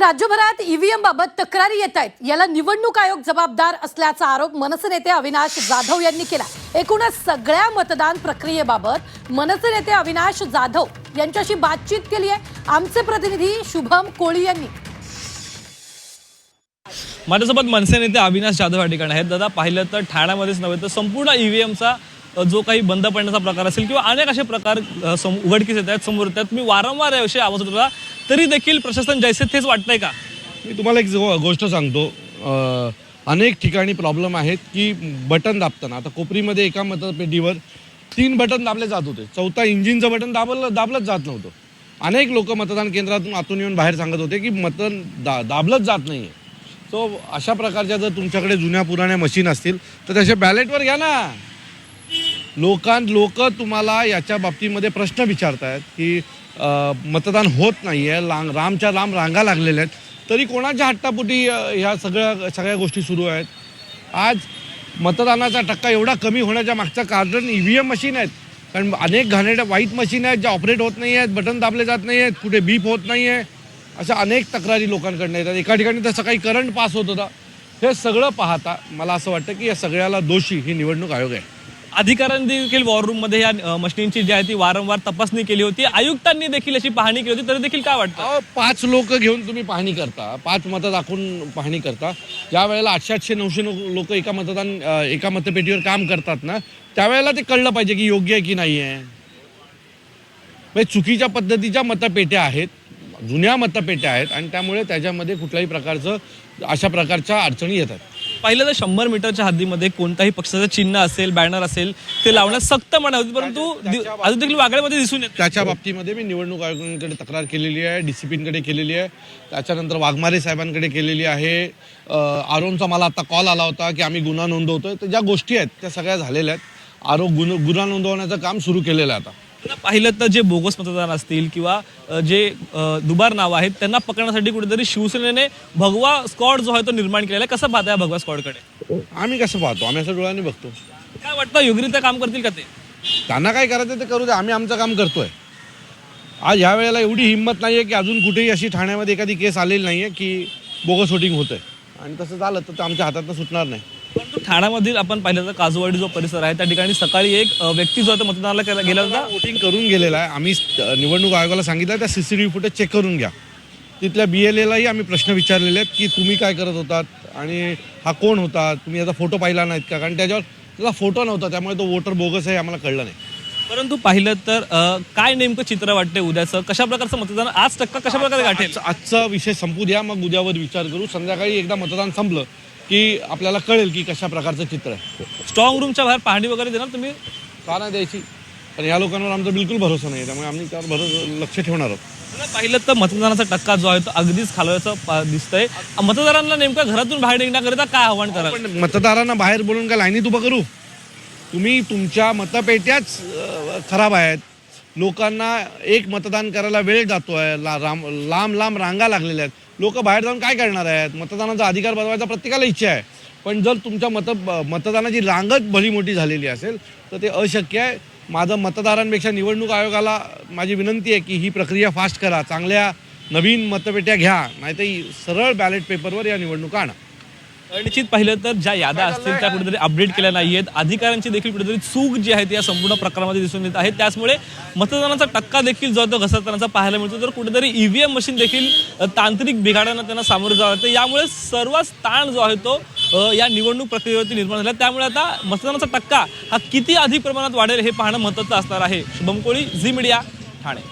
राज्यभरात ईव्हीएम बाबत तक्रारी येत आहेत। याला निवडणूक आयोग जबाबदार असल्याचा आरोप मनसे नेते अविनाश जाधव यांनी केला। एकूणच सगळ्या मतदान प्रक्रियेबाबत मनसे नेते अविनाश जाधव यांच्याशी बातचीत केली आहे आमचे प्रतिनिधी शुभम कोळी यांनी। माझ्यासोबत मनसे नेते अविनाश जाधव या ठिकाणी आहेत। दादा, पाहिलं तर ठाण्यामध्येच नव्हे तर संपूर्ण ईव्हीएमचा जो काही बंद पडण्याचा प्रकार असेल किंवा अनेक असे प्रकार उघडकीस येत आहेत, समोर येतात। मी वारंवार याविषयी आवाज उठवला तरी देखील प्रशासन जैसे तेच वाटतंय का? मी तुम्हाला एक गोष्ट सांगतो, अनेक ठिकाणी प्रॉब्लेम आहेत की बटन दाबताना आता कोपरीमध्ये एका मतपेटीवर 3 बटन दाबले जात होते, 4था इंजिनचं बटन दाबलंच जात नव्हतं। अनेक लोक मतदान केंद्रातून आतून येऊन बाहेर सांगत होते की मतदान दाबलंच जात नाही आहे। सो अशा प्रकारच्या जर तुमच्याकडे जुन्या पुराण्या मशीन असतील तर त्याच्या बॅलेटवर घ्या ना। लोक तुम्हाला याच्या बाबतीमध्ये प्रश्न विचारतायत की मतदान होत नाही आहे, लांबच्या लांब रांगा लागलेल्या आहेत, तरी कोणाच्या हट्टापोटी ह्या सगळ्या गोष्टी सुरू आहेत। आज मतदानाचा टक्का एवढा कमी होण्याच्या मागचं कारण ईव्हीएम मशीन आहेत, कारण अनेक घाणेरड्या वाईट मशीन आहेत ज्या ऑपरेट होत नाही आहेत, बटन दाबले जात नाही आहेत, कुठे बीप होत नाही आहे, अशा अनेक तक्रारी लोकांकडून येतात। एका ठिकाणी तर सकाळी करंट पास होत होता। हे सगळं पाहता मला असं वाटतं की या सगळ्याला दोषी ही निवडणूक आयोग आहे। अधिकाऱ्यांनी देखील वॉर रूममध्ये या मशीनची जी आहे ती वारंवार तपासणी केली होती, आयुक्तांनी देखील अशी पाहणी केली होती, तरी देखील काय वाटतं? 5 लोक घेऊन तुम्ही पाहणी करता, 5 मतं दाखवून पाहणी करता। ज्या वेळेला 800-900 लोक एका मतपेटीवर काम करतात ना, त्यावेळेला ते कळलं पाहिजे की योग्य आहे की नाही आहे। म्हणजे चुकीच्या पद्धतीच्या मतपेट्या आहेत, जुन्या मतपेट्या आहेत आणि त्यामुळे त्याच्यामध्ये कुठल्याही प्रकारचं अशा प्रकारच्या अडचणी येतात। पाहिलं तर 100 मीटरच्या हद्दीमध्ये कोणताही पक्षाचं चिन्ह असेल, बॅनर असेल ते लावण्यास सक्त मनाई होती, परंतु अजून देखील वागळ्यामध्ये दिसून येत। त्याच्या बाबतीमध्ये मी निवडणूक आयोगाकडे तक्रार केलेली आहे, डीसीपींकडे केलेली आहे, त्याच्यानंतर वाघमारे साहेबांकडे केलेली आहे। आरोनचा मला आता कॉल आला होता की आम्ही गुन्हा नोंदवतोय, तर ज्या गोष्टी आहेत त्या सगळ्या झालेल्या आहेत। गुन्हा नोंदवण्याचं काम सुरू केलेलं आहे आता। पाहिलं तर जे बोगस मतदार असतील किंवा जे दुबार नाव आहेत त्यांना पकडण्यासाठी कुठेतरी शिवसेनेने भगवा स्क्वॉड जो आहे तो निर्माण केलेला आहे। कसं पाहताय भगवा स्क्वॉडकडे? आम्ही कसं पाहतो, आम्ही असं डोळ्याने बघतो। काय वाटतं, योग्यरित्या काम करतील का ते? त्यांना काय करायचं ते करू दे, आम्ही आमचं काम करतोय। आज ह्या वेळेला एवढी हिंमत नाही आहे की अजून कुठेही अशी ठाण्यामध्ये एखादी केस आलेली नाही आहे की बोगस वोटिंग होतंय, आणि तसं झालं तर आमच्या हातातनं सुटणार नाही। परंतु ठाण्यामधील आपण पाहिलं तर काजूवाडी जो परिसर आहे त्या ठिकाणी सकाळी एक व्यक्ती जो होता मतदानाला गेला होता, वोटिंग करून गेलेला आहे। आम्ही निवडणूक आयोगाला सांगितलं त्या CCTV फुटेज चेक करून घ्या। तिथल्या BLAलाही आम्ही प्रश्न विचारलेले आहेत की तुम्ही काय करत होतात आणि हा कोण होता, तुम्ही याचा फोटो पाहिला नाहीत का, कारण त्याच्यावर त्याचा फोटो नव्हता, त्यामुळे तो वोटर बोगस आहे आम्हाला कळलं नाही। परंतु पाहिलं तर काय नेमकं चित्र वाटते उद्याचं, कशा प्रकारचं मतदान, आज टक्का कशा प्रकारे गाठेल? आजचा विषय संपू द्या, मग उद्यावर विचार करू। संध्याकाळी एकदा मतदान संपलं की आपल्याला कळेल की कशा प्रकारचं चित्र आहे। स्ट्रॉंग रूमच्या बाहेर पाहणी वगैरे देणार तुम्ही? का नाही द्यायची, पण या लोकांवर आमचा बिलकुल भरोसा नाही, त्यामुळे आम्ही त्यावर लक्ष ठेवणार आहोत। पाहिलं तर मतदानाचा टक्का जो आहे तो अगदीच खालवायचं दिसतंय। मतदारांना नेमकं घरातून बाहेर निघण्याकरिता काय आव्हान करा? पण मतदारांना बाहेर बोलून काय लाईनीत उभं करू? तुम्ही तुमच्या मतपेट्याच खराब आहेत, लोकांना एक मतदान करायला वेळ जातोय, लांब रांगा लागलेल्या आहेत, लोक बाहेर जाऊन काय करणार आहेत? मतदानाचा अधिकार बजावायचा प्रत्येकाला इच्छा आहे, पण जर तुमच्या मतदानाची रांगच भली मोठी झालेली असेल तर ते अशक्य आहे। माझं मतदारांपेक्षा निवडणूक आयोगाला माझी विनंती आहे की ही प्रक्रिया फास्ट करा, चांगल्या नवीन मतपेट्या घ्या, नाहीतर सरळ बॅलेट पेपरवर या निवडणुका आणा। निश्चित पाहिलं तर ज्या याद्या असतील त्या कुठेतरी अपडेट केल्या नाहीयेत, अधिकाऱ्यांची देखील कुठेतरी चूक जी आहे ती या संपूर्ण प्रकारामध्ये दिसून येत आहे, त्याचमुळे मतदानाचा टक्का देखील जो आहे तो घसरताना पाहायला मिळतो। तर कुठेतरी ईव्हीएम मशीन देखील तांत्रिक बिघाडांना त्यांना सामोरं जावं लागतं, यामुळे सर्वच ताण जो आहे तो या निवडणूक प्रक्रियेवरती निर्माण झाला। त्यामुळे आता मतदानाचा टक्का हा किती अधिक प्रमाणात वाढेल हे पाहणं महत्त्वाचं असणार आहे। शुभम कोळी, झी मीडिया, ठाणे।